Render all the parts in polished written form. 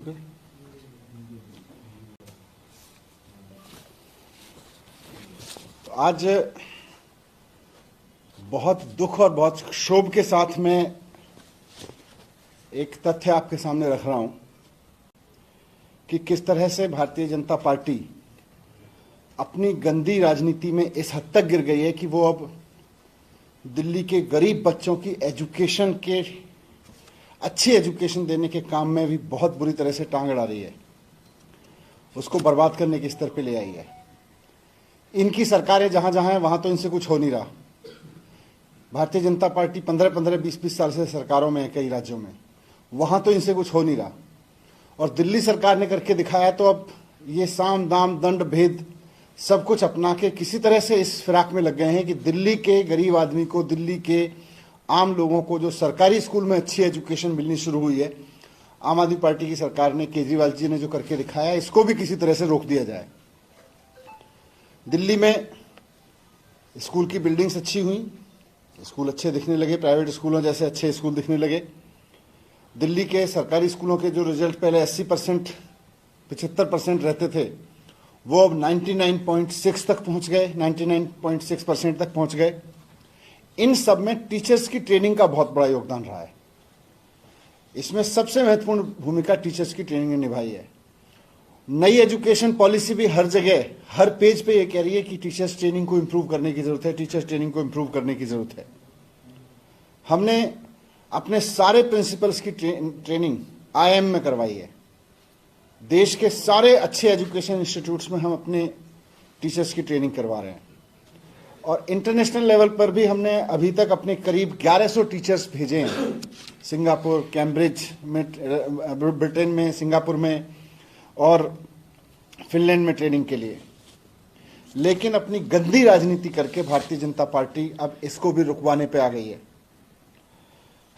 आज बहुत दुख और बहुत क्षोभ के साथ मैं एक तथ्य आपके सामने रख रहा हूं कि किस तरह से भारतीय जनता पार्टी अपनी गंदी राजनीति में इस हद तक गिर गई है कि वो अब दिल्ली के गरीब बच्चों की एजुकेशन के अच्छी एजुकेशन देने के काम में भी बहुत बुरी तरह से टांग अड़ा रही है, उसको बर्बाद करने के स्तर पे ले आई है। इनकी सरकारें जहां जहां हैं वहां तो इनसे कुछ हो नहीं रहा। भारतीय जनता पार्टी 15-15, 20-20 साल से सरकारों में है कई राज्यों में, वहां तो इनसे कुछ हो नहीं रहा। और दिल्ली सरकार ने करके दिखाया तो अब ये साम दाम दंड भेद सब कुछ अपना के किसी तरह से इस फिराक में लग गए हैं कि दिल्ली के गरीब आदमी को, दिल्ली के आम लोगों को जो सरकारी स्कूल में अच्छी एजुकेशन मिलनी शुरू हुई है, आम आदमी पार्टी की सरकार ने, केजरीवाल जी ने जो करके दिखाया, इसको भी किसी तरह से रोक दिया जाए। दिल्ली में स्कूल की बिल्डिंग्स अच्छी हुई, स्कूल अच्छे दिखने लगे, प्राइवेट स्कूलों जैसे अच्छे स्कूल दिखने लगे। दिल्ली के सरकारी स्कूलों के जो रिजल्ट पहले 80%, 75% रहते थे, वो अब 99.6 तक पहुंच गए, 99.6% तक पहुंच गए। इन सब में टीचर्स की ट्रेनिंग का बहुत बड़ा योगदान रहा है। इसमें सबसे महत्वपूर्ण भूमिका टीचर्स की ट्रेनिंग ने निभाई है। नई एजुकेशन पॉलिसी भी हर जगह, हर पेज पे ये कह रही है कि टीचर्स ट्रेनिंग को इंप्रूव करने की जरूरत है, टीचर्स ट्रेनिंग को इंप्रूव करने की जरूरत है। हमने अपने सारे प्रिंसिपल्स की ट्रेनिंग आईआईएम में करवाई है। देश के सारे अच्छे एजुकेशन इंस्टीट्यूट्स में हम अपने टीचर्स की ट्रेनिंग करवा रहे हैं। और इंटरनेशनल लेवल पर भी हमने अभी तक अपने करीब 1100 टीचर्स भेजे हैं, सिंगापुर, कैम्ब्रिज में, ब्रिटेन में, सिंगापुर में और फिनलैंड में ट्रेनिंग के लिए। लेकिन अपनी गंदी राजनीति करके भारतीय जनता पार्टी अब इसको भी रुकवाने पे आ गई है।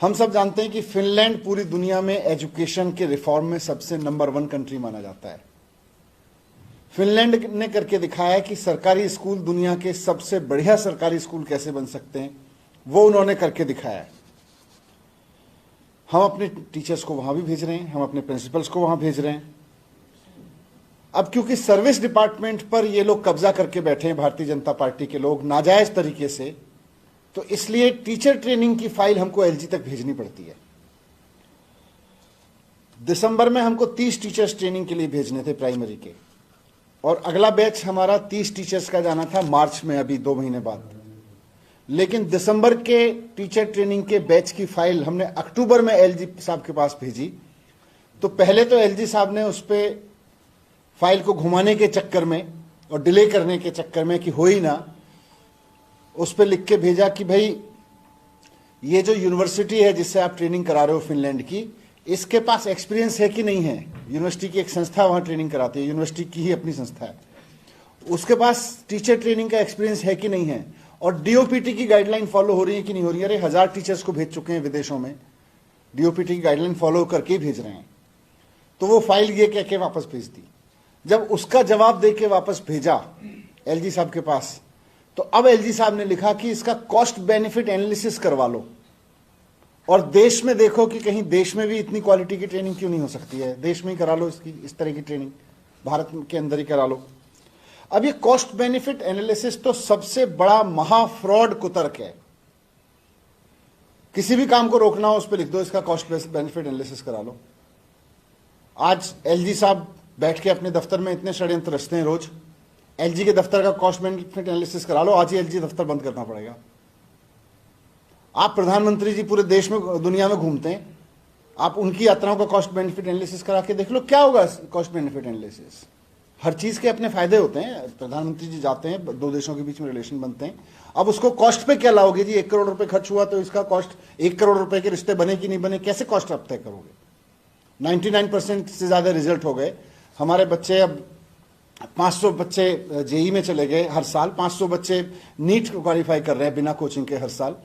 हम सब जानते हैं कि फिनलैंड पूरी दुनिया में एजुकेशन के रिफॉर्म में सबसे नंबर 1 कंट्री माना जाता है। फिनलैंड ने करके दिखाया कि सरकारी स्कूल दुनिया के सबसे बढ़िया सरकारी स्कूल कैसे बन सकते हैं, वो उन्होंने करके दिखाया है। हम अपने टीचर्स को वहां भी भेज रहे हैं, हम अपने प्रिंसिपल्स को वहां भेज रहे हैं। अब क्योंकि सर्विस डिपार्टमेंट पर ये लोग कब्जा करके बैठे हैं, भारतीय जनता पार्टी के लोग, नाजायज तरीके से, तो इसलिए टीचर ट्रेनिंग की फाइल हमको एलजी तक भेजनी पड़ती है। दिसंबर में हमको 30 टीचर्स ट्रेनिंग के लिए भेजने थे प्राइमरी के, और अगला बैच हमारा 30 टीचर्स का जाना था मार्च में, अभी 2 महीने बाद। लेकिन दिसंबर के टीचर ट्रेनिंग के बैच की फाइल हमने अक्टूबर में एलजी साहब के पास भेजी। तो पहले तो एलजी साहब ने उस पर फाइल को घुमाने के चक्कर में और डिले करने के चक्कर में कि हो ही ना, उस पर लिख के भेजा कि भाई ये जो यूनिवर्सिटी है जिससे आप ट्रेनिंग करा रहे हो फिनलैंड की, इसके पास एक्सपीरियंस है कि नहीं है। यूनिवर्सिटी की एक संस्था वहां ट्रेनिंग कराती है, यूनिवर्सिटी की ही अपनी संस्था है, उसके पास टीचर ट्रेनिंग का एक्सपीरियंस है कि नहीं है, और डीओपीटी की गाइडलाइन फॉलो हो रही है कि नहीं हो रही है। अरे 1000 टीचर्स को भेज चुके हैं विदेशों में, डीओपीटी की गाइडलाइन फॉलो करके ही भेज रहे हैं। तो वो फाइल ये कह के वापस भेज दी। जब उसका जवाब दे के वापस भेजा एलजी साहब के पास, तो अब एलजी साहब ने लिखा कि इसका कॉस्ट बेनिफिट एनालिसिस करवा लो और देश में देखो कि कहीं देश में भी इतनी क्वालिटी की ट्रेनिंग क्यों नहीं हो सकती है, देश में ही करा लो इसकी, इस तरह की ट्रेनिंग भारत के अंदर ही करा लो। अब ये कॉस्ट बेनिफिट एनालिसिस तो सबसे बड़ा महा फ्रॉड कुतर्क है। किसी भी काम को रोकना हो उस पर लिख दो इसका कॉस्ट बेनिफिट एनालिसिस करा लो। आज एलजी साहब बैठ के अपने दफ्तर में इतने षड्यंत्र रचते हैं रोज, एलजी के दफ्तर का कॉस्ट बेनिफिट एनालिसिस करा लो, आज ही एलजी दफ्तर बंद करना पड़ेगा। आप प्रधानमंत्री जी पूरे देश में, दुनिया में घूमते हैं, आप उनकी यात्राओं का कॉस्ट बेनिफिट एनालिसिस करा के देख लो क्या होगा। कॉस्ट बेनिफिट एनालिसिस, हर चीज के अपने फायदे होते हैं। प्रधानमंत्री जी जाते हैं, 2 देशों के बीच में रिलेशन बनते हैं, अब उसको कॉस्ट पे क्या लाओगे जी। 1 करोड़ रुपए खर्च हुआ तो इसका कॉस्ट 1 करोड़ रुपए के रिश्ते बने कि नहीं बने, कैसे कॉस्ट आप तय करोगे। 99% से ज्यादा रिजल्ट हो गए हमारे बच्चे। अब 500 बच्चे जेई में चले गए हर साल, 500 बच्चे नीट क्वालिफाई कर रहे हैं बिना कोचिंग के हर साल।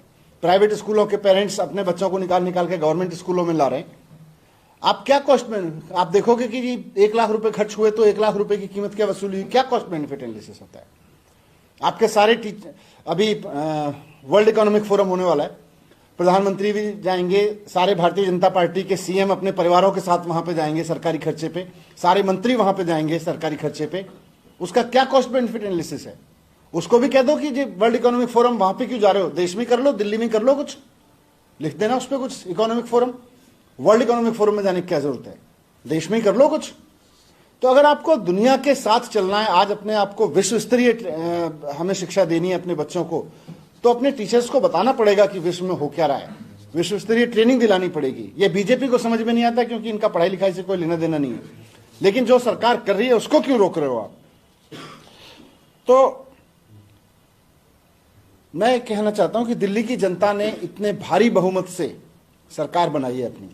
प्राइवेट स्कूलों के पेरेंट्स अपने बच्चों को निकाल के गवर्नमेंट स्कूलों में ला रहे हैं। आप क्या कॉस्ट में, आप देखोगे कि जी 1 लाख रुपए खर्च हुए तो 1 लाख रुपए की कीमत क्या वसूली हुई, क्या कॉस्ट बेनिफिट एनालिसिस होता है। आपके सारे अभी वर्ल्ड इकोनॉमिक फोरम होने वाला है, प्रधानमंत्री भी जाएंगे, सारे भारतीय जनता पार्टी के सीएम अपने परिवारों के साथ वहां पे जाएंगे सरकारी खर्चे पे, सारे मंत्री वहां पे जाएंगे सरकारी खर्चे पे। उसका क्या कॉस्ट बेनिफिट एनालिसिस है? उसको भी कह दो कि वर्ल्ड इकोनॉमिक फोरम वहां पे क्यों जा रहे हो, देश में कर लो, दिल्ली में कर लो, कुछ लिख देना उस पर कुछ, economic forum, world economic forum में जाने की क्या जरूरत है, देश में ही कर लो कुछ। तो अगर आपको दुनिया के साथ चलना है, आज अपने आप को विश्व स्तरीय हमें शिक्षा देनी है अपने बच्चों को, तो अपने टीचर्स को बताना पड़ेगा कि विश्व में हो क्या रहा है, विश्व स्तरीय ट्रेनिंग दिलानी पड़ेगी। ये बीजेपी को समझ में नहीं आता क्योंकि इनका पढ़ाई लिखाई से कोई लेना देना नहीं है, लेकिन जो सरकार कर रही है उसको क्यों रोक रहे हो आप? तो मैं कहना चाहता हूं कि दिल्ली की जनता ने इतने भारी बहुमत से सरकार बनाई है अपनी,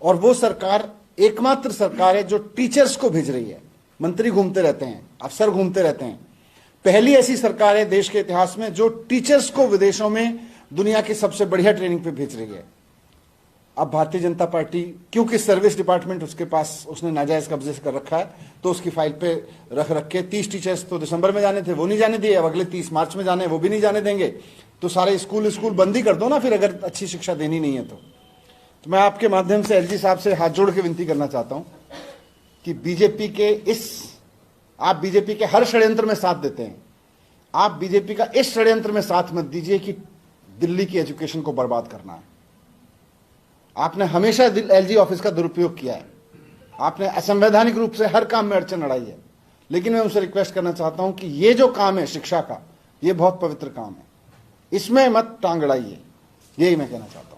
और वो सरकार एकमात्र सरकार है जो टीचर्स को भेज रही है। मंत्री घूमते रहते हैं, अफसर घूमते रहते हैं, पहली ऐसी सरकार है देश के इतिहास में जो टीचर्स को विदेशों में दुनिया की सबसे बढ़िया ट्रेनिंग पे भेज रही है। अब भारतीय जनता पार्टी, क्योंकि सर्विस डिपार्टमेंट उसके पास उसने नाजायज कब्जे से कर रखा है, तो उसकी फाइल पे रख के 30 टीचर्स तो दिसंबर में जाने थे, वो नहीं जाने दिए, अब अगले 30 मार्च में जाने, वो भी नहीं जाने देंगे। तो सारे स्कूल बंद ही कर दो ना फिर, अगर अच्छी शिक्षा देनी नहीं है तो मैं आपके माध्यम से एलजी साहब से हाथ जोड़ के विनती करना चाहता हूं कि आप बीजेपी के हर षड्यंत्र में साथ देते हैं, आप बीजेपी का इस षड्यंत्र में साथ मत दीजिए कि दिल्ली की एजुकेशन को बर्बाद करना है। आपने हमेशा एलजी ऑफिस का दुरुपयोग किया है, आपने असंवैधानिक रूप से हर काम में अड़चन अड़ाई है, लेकिन मैं उनसे रिक्वेस्ट करना चाहता हूं कि ये जो काम है शिक्षा का, ये बहुत पवित्र काम है, इसमें मत टांग अड़ाइए, यही मैं कहना चाहता हूं।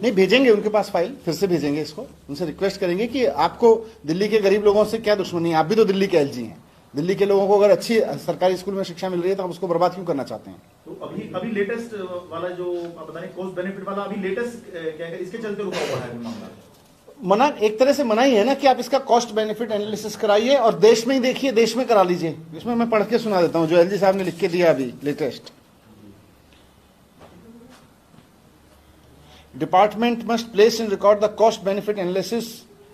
नहीं भेजेंगे उनके पास फाइल, फिर से भेजेंगे इसको, उनसे रिक्वेस्ट करेंगे कि आपको दिल्ली के गरीब लोगों से क्या दुश्मनी है, आप भी तो दिल्ली के एलजी हैं। दिल्ली के लोगों को अगर अच्छी सरकारी स्कूल में शिक्षा मिल रही है तो हम उसको बर्बाद क्यों करना चाहते हैं? तो अभी लेटेस्ट वाला जो आप बता रहे कॉस्ट बेनिफिट वाला, अभी लेटेस्ट क्या है, इसके चलते रुका हुआ है मामला? मना एक तरह से मना ही है ना कि आप इसका कॉस्ट बेनिफिट एनालिसिस कराइए और देश में ही देखिए, देश में करा लीजिए। इसमें मैं पढ़ के सुना देता हूं जो एलजी साहब ने लिख के दिया अभी latest. Department must place in record the cost benefit analysis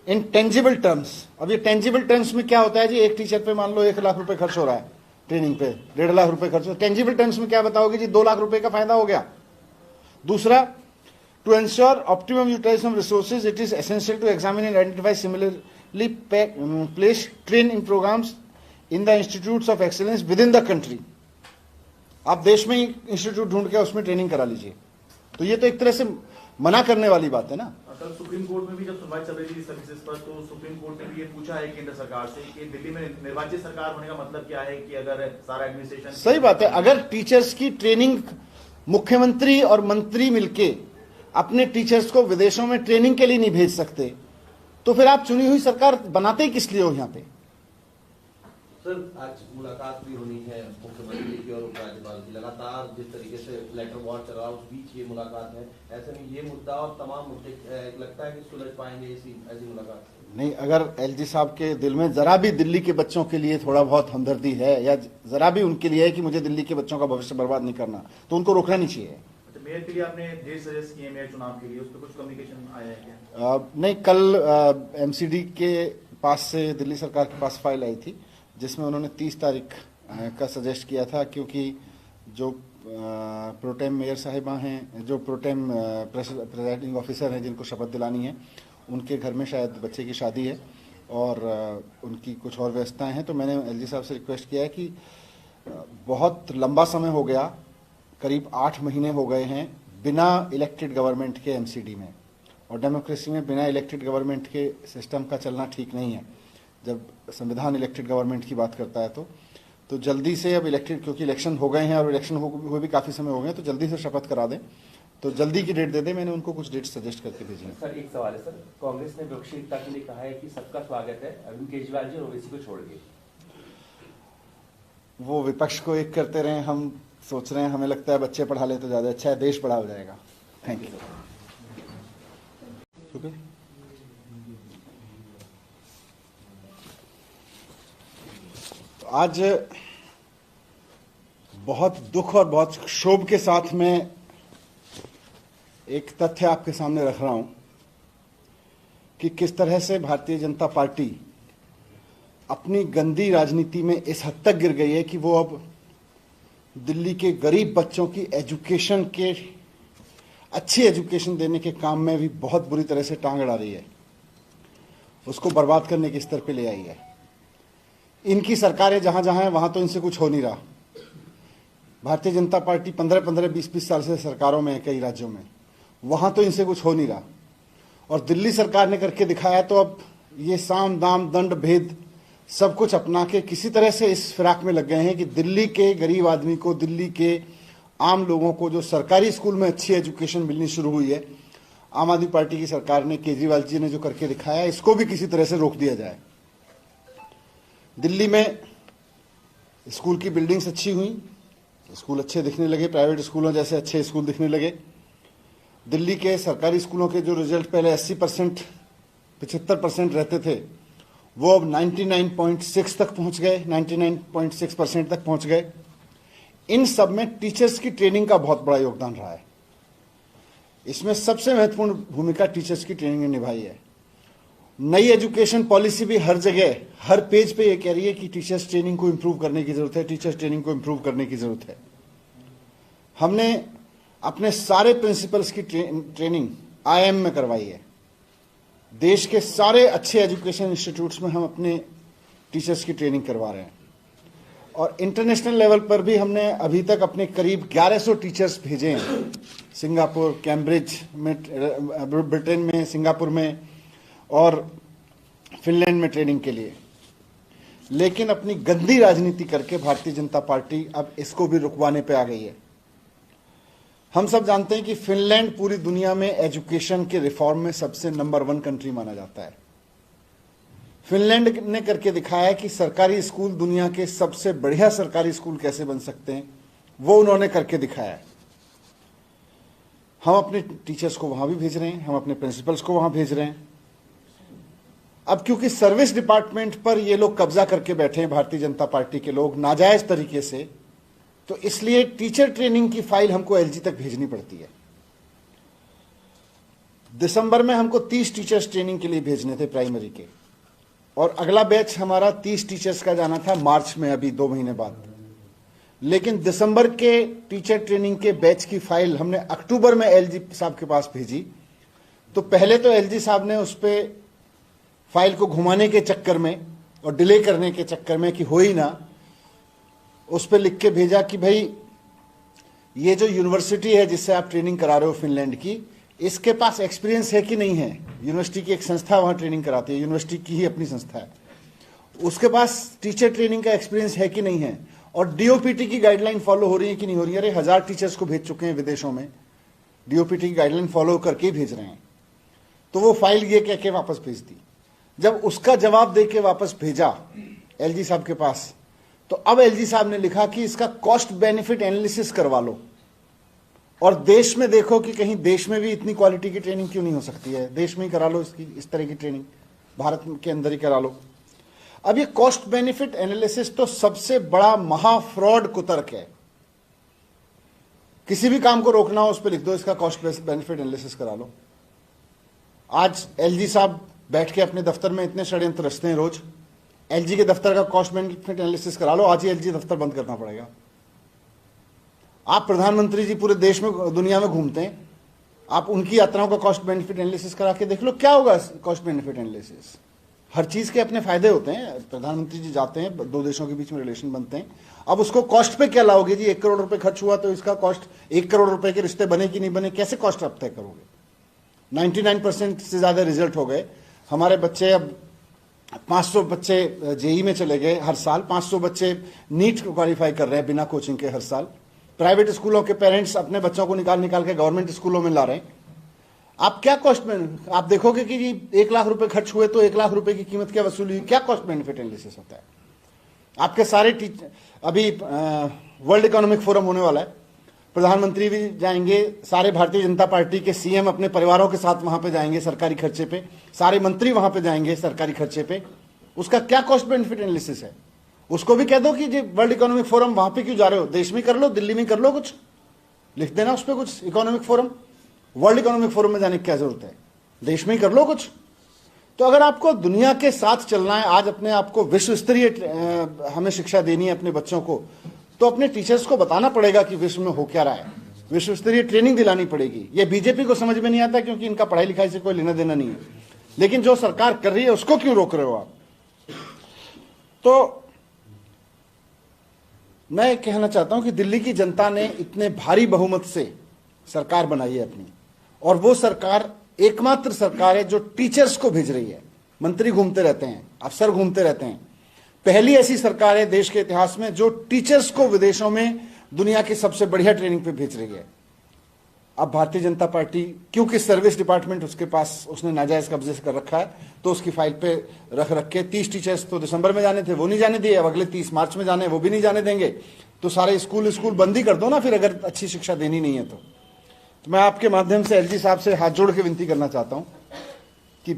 in tangible terms. अब ये टेंजिबल टर्म्स में क्या होता है जी? एक टीचर पे मान लो 1 लाख रुपए खर्च हो रहा है, ट्रेनिंग पे 1.5 लाख रुपए खर्च हो, टेंजिबल टर्म्स में क्या बताओगे जी? 2 लाख रुपए का फायदा हो गया। दूसरा, to ensure optimum utilisation of resources it is essential to examine and identify similarly place train in programmes in the institutes of excellence within the country. आप देश में ही इंस्टीट्यूट ढूंढ के उसमें ट्रेनिंग करा लीजिए। तो ये तो एक तरह से मना करने वाली बात है ना। कल सुप्रीम कोर्ट में भी जब सुनवाई चल रही थी सर्विसेज पर, तो सुप्रीम कोर्ट ने भी ये पूछा है केंद्र सरकार से कि दिल्ली में निर्वाचित सरकार होने का मतलब क्या है, कि अगर सारा एडमिनिस्ट्रेशन। सही बात है, अगर टीचर्स की ट्रेनिंग मुख्यमंत्री और मंत्री मिलके अपने टीचर्स को विदेशों में ट्रेनिंग के लिए नहीं भेज सकते, तो फिर आप चुनी हुई सरकार बनाते ही किस लिए हो यहाँ पे? सर, आज मुलाकात भी होनी है मुख्यमंत्री की और उपराज्यपाल की, लगातार जिस तरीके से लेटर वॉर चल रहा है उस बीच ये मुलाकात है। ऐसे में ये मुद्दा और तमाम मुद्दे लगता है कि सुलझ पाएंगे ऐसी मुलाकात? नहीं, अगर एलजी साहब के दिल में जरा भी दिल्ली के बच्चों के लिए थोड़ा बहुत हमदर्दी है या जरा भी उनके लिए है कि मुझे दिल्ली के बच्चों का भविष्य बर्बाद नहीं करना, तो उनको रोकना नहीं चाहिए। मेयर के लिए आपने डेट सजेस्ट किए मेयर चुनाव के लिए, उस पर कुछ कम्युनिकेशन आया है क्या? नहीं, कल एमसीडी के पास से दिल्ली सरकार के पास फाइल आई थी जिसमें उन्होंने 30 तारीख का सजेस्ट किया था, क्योंकि जो प्रोटेम मेयर साहिबा हैं, जो प्रोटेम प्रेसिडेंटिंग ऑफिसर हैं जिनको शपथ दिलानी है, उनके घर में शायद बच्चे की शादी है और उनकी कुछ और व्यवस्थाएं हैं। तो मैंने एलजी साहब से रिक्वेस्ट किया है कि बहुत लंबा समय हो गया, करीब 8 महीने हो गए हैं बिना इलेक्टेड गवर्नमेंट के एमसीडी में, और डेमोक्रेसी में बिना इलेक्टेड गवर्नमेंट के सिस्टम का चलना ठीक नहीं है। जब संविधान इलेक्टेड गवर्नमेंट की बात करता है तो जल्दी से अब इलेक्टेड, क्योंकि इलेक्शन हो गए हैं और इलेक्शन हुए भी काफ़ी समय हो गए हैं, तो जल्दी से शपथ करा दें, तो जल्दी की डेट दे दें। मैंने उनको कुछ डेट सजेस्ट करके भेजी है। सर, एक सवाल है सर, कांग्रेस ने विपक्षीयता के लिए कहा है कि सबका स्वागत है अरविंद केजरीवाल जी और ओवैसी को छोड़ के। वो विपक्ष को एक करते रहे, हम सोच रहे हैं, हमें लगता है बच्चे पढ़ा ले तो ज़्यादा अच्छा है, देश बड़ा हो जाएगा। Thank you. आज बहुत दुख और बहुत क्षोभ के साथ में एक तथ्य आपके सामने रख रहा हूं कि किस तरह से भारतीय जनता पार्टी अपनी गंदी राजनीति में इस हद तक गिर गई है कि वो अब दिल्ली के गरीब बच्चों की एजुकेशन के अच्छी एजुकेशन देने के काम में भी बहुत बुरी तरह से टांग अड़ा रही है, उसको बर्बाद करने के स्तर पे ले आई है। इनकी सरकारें जहां जहां हैं वहां तो इनसे कुछ हो नहीं रहा। भारतीय जनता पार्टी 15-15, 20-20 साल से सरकारों में है कई राज्यों में, वहां तो इनसे कुछ हो नहीं रहा। और दिल्ली सरकार ने करके दिखाया, तो अब ये साम दाम दंड भेद सब कुछ अपना के किसी तरह से इस फिराक में लग गए हैं कि दिल्ली के गरीब आदमी को, दिल्ली के आम लोगों को जो सरकारी स्कूल में अच्छी एजुकेशन मिलनी शुरू हुई है, आम आदमी पार्टी की सरकार ने, केजरीवाल जी ने जो करके दिखाया, इसको भी किसी तरह से रोक दिया जाए। दिल्ली में स्कूल की बिल्डिंग्स अच्छी हुई, स्कूल अच्छे दिखने लगे, प्राइवेट स्कूलों जैसे अच्छे स्कूल दिखने लगे। दिल्ली के सरकारी स्कूलों के जो रिजल्ट पहले 80%, 75% रहते थे, वो अब 99.6 तक पहुंच गए, 99.6% तक पहुंच गए। इन सब में टीचर्स की ट्रेनिंग का बहुत बड़ा योगदान रहा है। इसमें सबसे महत्वपूर्ण भूमिका टीचर्स की ट्रेनिंग ने निभाई है। नई एजुकेशन पॉलिसी भी हर जगह, हर पेज पे ये कह रही है कि टीचर्स ट्रेनिंग को इंप्रूव करने की जरूरत है, टीचर्स ट्रेनिंग को इंप्रूव करने की जरूरत है। हमने अपने सारे प्रिंसिपल्स की ट्रेनिंग IIM में करवाई है। देश के सारे अच्छे एजुकेशन इंस्टीट्यूट्स में हम अपने टीचर्स की ट्रेनिंग करवा रहे हैं। और इंटरनेशनल लेवल पर भी हमने अभी तक अपने करीब 1100 टीचर्स भेजे हैं, सिंगापुर, कैम्ब्रिज में, ब्रिटेन में, सिंगापुर में और फिनलैंड में ट्रेनिंग के लिए। लेकिन अपनी गंदी राजनीति करके भारतीय जनता पार्टी अब इसको भी रुकवाने पे आ गई है। हम सब जानते हैं कि फिनलैंड पूरी दुनिया में एजुकेशन के रिफॉर्म में सबसे नंबर 1 कंट्री माना जाता है। फिनलैंड ने करके दिखाया कि सरकारी स्कूल दुनिया के सबसे बढ़िया सरकारी स्कूल कैसे बन सकते हैं, वो उन्होंने करके दिखाया है। हम अपने टीचर्स को वहां भी भेज रहे हैं, हम अपने प्रिंसिपल्स को वहां भेज रहे हैं। अब क्योंकि सर्विस डिपार्टमेंट पर ये लोग कब्जा करके बैठे हैं, भारतीय जनता पार्टी के लोग, नाजायज तरीके से, तो इसलिए टीचर ट्रेनिंग की फाइल हमको LG तक भेजनी पड़ती है। दिसंबर में हमको 30 टीचर्स ट्रेनिंग के लिए भेजने थे प्राइमरी के, और अगला बैच हमारा 30 टीचर्स का जाना था मार्च में, अभी 2 महीने बाद। लेकिन दिसंबर के टीचर ट्रेनिंग के बैच की फाइल हमने अक्टूबर में LG साहब के पास भेजी। तो पहले तो LG साहब ने उस पर फाइल को घुमाने के चक्कर में और डिले करने के चक्कर में कि हो ही ना, उस पर लिख के भेजा कि भाई ये जो यूनिवर्सिटी है जिससे आप ट्रेनिंग करा रहे हो फिनलैंड की, इसके पास एक्सपीरियंस है कि नहीं है। यूनिवर्सिटी की एक संस्था वहां ट्रेनिंग कराती है, यूनिवर्सिटी की ही अपनी संस्था है, उसके पास टीचर ट्रेनिंग का एक्सपीरियंस है कि नहीं है, और DOPT की गाइडलाइन फॉलो हो रही है कि नहीं हो रही है। अरे 1000 टीचर्स को भेज चुके हैं विदेशों में, DOPT की गाइडलाइन फॉलो करके ही भेज रहे हैं। तो वो फाइल ये कह के वापस भेज दी। जब उसका जवाब दे के वापस भेजा LG साहब के पास, तो अब LG साहब ने लिखा कि इसका कॉस्ट बेनिफिट एनालिसिस करवा लो, और देश में देखो कि कहीं देश में भी इतनी क्वालिटी की ट्रेनिंग क्यों नहीं हो सकती है, देश में ही करा लो इसकी, इस तरह की ट्रेनिंग भारत के अंदर ही करा लो। अब ये कॉस्ट बेनिफिट एनालिसिस तो सबसे बड़ा महा फ्रॉड कुतर्क है। किसी भी काम को रोकना हो उस पर लिख दो इसका कॉस्ट बेनिफिट एनालिसिस करा लो। आज LG साहब बैठ के अपने दफ्तर में इतने षड्यंत्र रचते हैं रोज। LG के दफ्तर का कॉस्ट बेनिफिट एनालिसिस करा लो, आज ही LG दफ्तर बंद करना पड़ेगा। आप प्रधानमंत्री जी पूरे देश में, दुनिया में घूमते हैं, आप उनकी यात्राओं का कॉस्ट बेनिफिट एनालिसिस करा के देख लो, क्या होगा कॉस्ट बेनिफिट एनालिसिस। हर चीज के अपने फायदे होते हैं। प्रधानमंत्री जी जाते हैं, 2 देशों के बीच में रिलेशन बनते हैं, अब उसको कॉस्ट पे क्या लाओगे जी। 1 करोड़ रुपए खर्च हुआ तो इसका कॉस्ट 1 करोड़ रुपए के रिश्ते बने कि नहीं बने, कैसे कॉस्ट आप तय करोगे। 99% से ज्यादा रिजल्ट हो गए हमारे बच्चे। अब 500 बच्चे JEE में चले गए हर साल, 500 बच्चे नीट क्वालिफाई कर रहे हैं बिना कोचिंग के हर साल। प्राइवेट स्कूलों के पेरेंट्स अपने बच्चों को निकाल के गवर्नमेंट स्कूलों में ला रहे हैं। आप क्या कॉस्ट में, आप देखोगे कि जी 1 लाख रुपए खर्च हुए तो 1 लाख रुपए की कीमत क्या वसूली हुई, क्या कॉस्ट बेनिफिट एनालिसिस होता है। आपके सारे अभी वर्ल्ड इकोनॉमिक फोरम होने वाला है, प्रधानमंत्री भी जाएंगे, सारे भारतीय जनता पार्टी के CM अपने परिवारों के साथ वहां पे जाएंगे सरकारी खर्चे पे, सारे मंत्री वहां पे जाएंगे सरकारी खर्चे पे। उसका क्या कॉस्ट बेनिफिट एनालिसिस है। उसको भी कह दो कि जी वर्ल्ड इकोनॉमिक फोरम वहां पे क्यों जा रहे हो, देश में कर लो, दिल्ली में कर लो, कुछ लिख देना उस पर कुछ, economic forum. World economic forum में जाने की क्या जरूरत है, देश में ही कर लो कुछ। तो अगर आपको दुनिया के साथ चलना है, आज अपने आप को विश्व स्तरीय हमें शिक्षा देनी है अपने बच्चों को, तो अपने टीचर्स को बताना पड़ेगा कि विश्व में हो क्या रहा है, विश्व स्तरीय ट्रेनिंग दिलानी पड़ेगी। ये बीजेपी को समझ में नहीं आता क्योंकि इनका पढ़ाई लिखाई से कोई लेना देना नहीं है, लेकिन जो सरकार कर रही है उसको क्यों रोक रहे हो आप? तो मैं कहना चाहता हूं कि दिल्ली की जनता ने इतने भारी बहुमत से सरकार बनाई है अपनी, और वो सरकार एकमात्र सरकार है जो टीचर्स को भेज रही है। मंत्री घूमते रहते हैं, अफसर घूमते रहते हैं, पहली ऐसी सरकार है देश के इतिहास में जो टीचर्स को विदेशों में दुनिया की सबसे बढ़िया ट्रेनिंग पे भेज रही है। अब भारतीय जनता पार्टी, क्योंकि सर्विस डिपार्टमेंट उसके पास उसने नाजायज कब्जे से कर रखा है, तो उसकी फाइल पे रख के 30 टीचर्स तो दिसंबर में जाने थे, वो नहीं जाने दिए। अब अगले 30 मार्च में जाने, वो भी नहीं जाने देंगे। तो सारे स्कूल बंद ही कर दो ना फिर, अगर अच्छी शिक्षा देनी नहीं है तो मैं आपके माध्यम से एलजी साहब से हाथ जोड़ के विनती करना चाहता हूं कि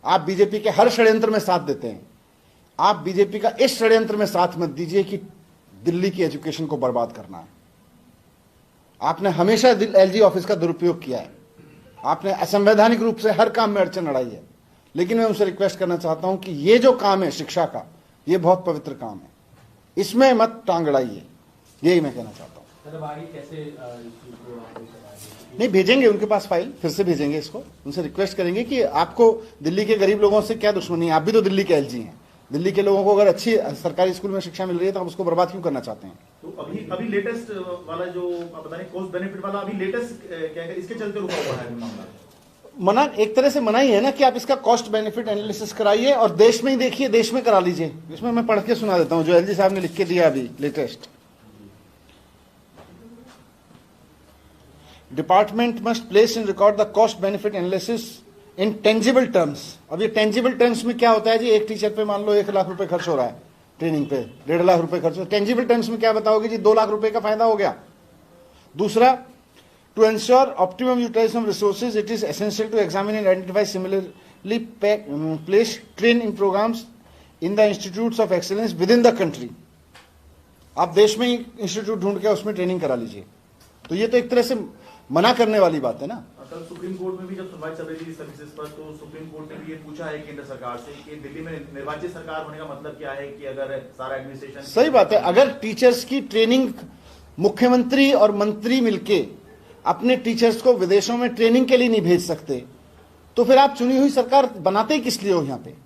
आप बीजेपी के हर षड्यंत्र में साथ देते हैं, आप बीजेपी का इस षड्यंत्र में साथ मत दीजिए कि दिल्ली की एजुकेशन को बर्बाद करना है। आपने हमेशा एलजी ऑफिस का दुरुपयोग किया है, आपने असंवैधानिक रूप से हर काम में अड़चन अड़ाई है, लेकिन मैं उनसे रिक्वेस्ट करना चाहता हूं कि ये जो काम है शिक्षा का, ये बहुत पवित्र काम है, इसमें मत टांग अड़ाइए। यही मैं कहना चाहता हूं। नहीं भेजेंगे उनके पास फाइल, फिर से भेजेंगे इसको, उनसे रिक्वेस्ट करेंगे कि आपको दिल्ली के गरीब लोगों से क्या दुश्मनी है, आप भी तो दिल्ली के एलजी हैं। दिल्ली के लोगों को अगर अच्छी सरकारी स्कूल में शिक्षा मिल रही है तो आप उसको बर्बाद क्यों करना चाहते हैं? तो अभी लेटेस्ट वाला जो आप बता रहे कॉस्ट बेनिफिट वाला, अभी लेटेस्ट क्या है, इसके चलते रुका हुआ है मामला? मना एक तरह से मना ही है ना कि आप इसका कॉस्ट बेनिफिट एनालिसिस कराइए और देश में ही देखिए, देश में करा लीजिए। इसमें मैं पढ़ के सुना देता हूं जो एलजी साहब ने लिख के दिया अभी latest. Department must place in record the cost benefit analysis in tangible terms. अब ये टेंजिबल टर्म्स में क्या होता है जी? एक टीचर पे मान लो 1 लाख रुपए खर्च हो रहा है, ट्रेनिंग पे 1.5 लाख रुपए खर्च हो, टेंजिबल टर्म्स में क्या बताओगे जी? 2 लाख रुपए का फायदा हो गया। दूसरा, to ensure optimum utilisation of resources it is essential to examine and identify similarly place train in programmes in the institutes of excellence within the country. आप देश में ही इंस्टीट्यूट ढूंढ के उसमें ट्रेनिंग करा लीजिए। तो ये तो एक तरह से मना करने वाली बात है ना। कल सुप्रीम कोर्ट में भी जब सुनवाई चल रही थी सर्विसेज पर, तो सुप्रीम कोर्ट ने भी ये पूछा है केंद्र सरकार से कि दिल्ली में निर्वाचित सरकार होने का मतलब क्या है, कि अगर सारा एडमिनिस्ट्रेशन। सही बात है, अगर टीचर्स की ट्रेनिंग मुख्यमंत्री और मंत्री मिलके अपने टीचर्स को विदेशों में ट्रेनिंग के लिए नहीं भेज सकते, तो फिर आप चुनी हुई सरकार बनाते ही किस लिए हो? यहाँ पे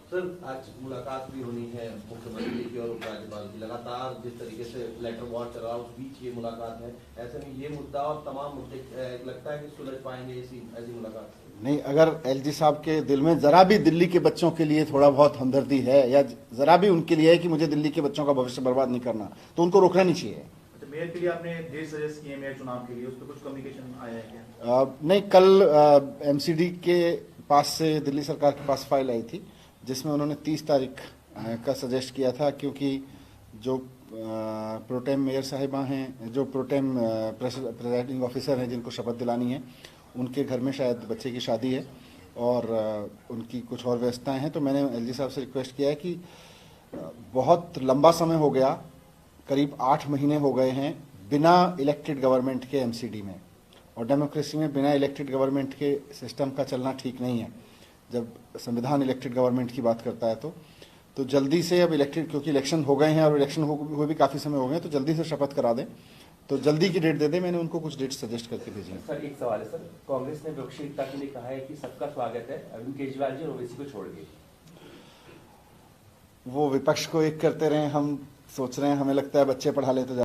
सर आज मुलाकात भी होनी है मुख्यमंत्री की और उपराज्यपाल की, लगातार जिस तरीके से लेटर वॉर चल रहा है उस बीच ये मुलाकात है। ऐसे में ये मुद्दा और तमाम मुद्दे लगता है कि सुलझ पाएंगे ऐसी मुलाकात? नहीं, अगर एलजी साहब के दिल में जरा भी दिल्ली के बच्चों के लिए थोड़ा बहुत हमदर्दी है या जरा भी उनके लिए है कि मुझे दिल्ली के बच्चों का भविष्य बर्बाद नहीं करना, तो उनको रोकना नहीं चाहिए। मेयर के लिए आपने डेट सजेस्ट किए, मेयर चुनाव के लिए, उस पर कुछ कम्युनिकेशन आया है क्या? नहीं, कल एमसीडी के पास से दिल्ली सरकार के पास फाइल आई थी जिसमें उन्होंने 30 तारीख का सजेस्ट किया था, क्योंकि जो प्रोटेम मेयर साहिबा हैं, जो प्रोटेम प्रेसिडिंग ऑफिसर हैं जिनको शपथ दिलानी है, उनके घर में शायद बच्चे की शादी है और उनकी कुछ और व्यवस्थाएं हैं। तो मैंने एलजी साहब से रिक्वेस्ट किया है कि बहुत लंबा समय हो गया, करीब 8 महीने हो गए हैं बिना इलेक्टेड गवर्नमेंट के एमसीडी में, और डेमोक्रेसी में बिना इलेक्टेड गवर्नमेंट के सिस्टम का चलना ठीक नहीं है। जब संविधान इलेक्टेड गवर्नमेंट की बात करता है तो जल्दी से अब इलेक्टेड, क्योंकि इलेक्शन हो गए हैं और इलेक्शन हुए भी काफ़ी समय हो गए, तो जल्दी से शपथ करा दें, तो जल्दी की डेट दे दें। मैंने उनको कुछ डेट सजेस्ट करके भेजी है। सर एक सवाल है सर, कांग्रेस ने विपक्षी एकता के लिए कहा है कि सबका स्वागत है अरविंद केजरीवाल जी और ओवैसी को छोड़ के। वो विपक्ष को एक करते रहे, हम सोच रहे हैं, हमें लगता है बच्चे पढ़ा ले तो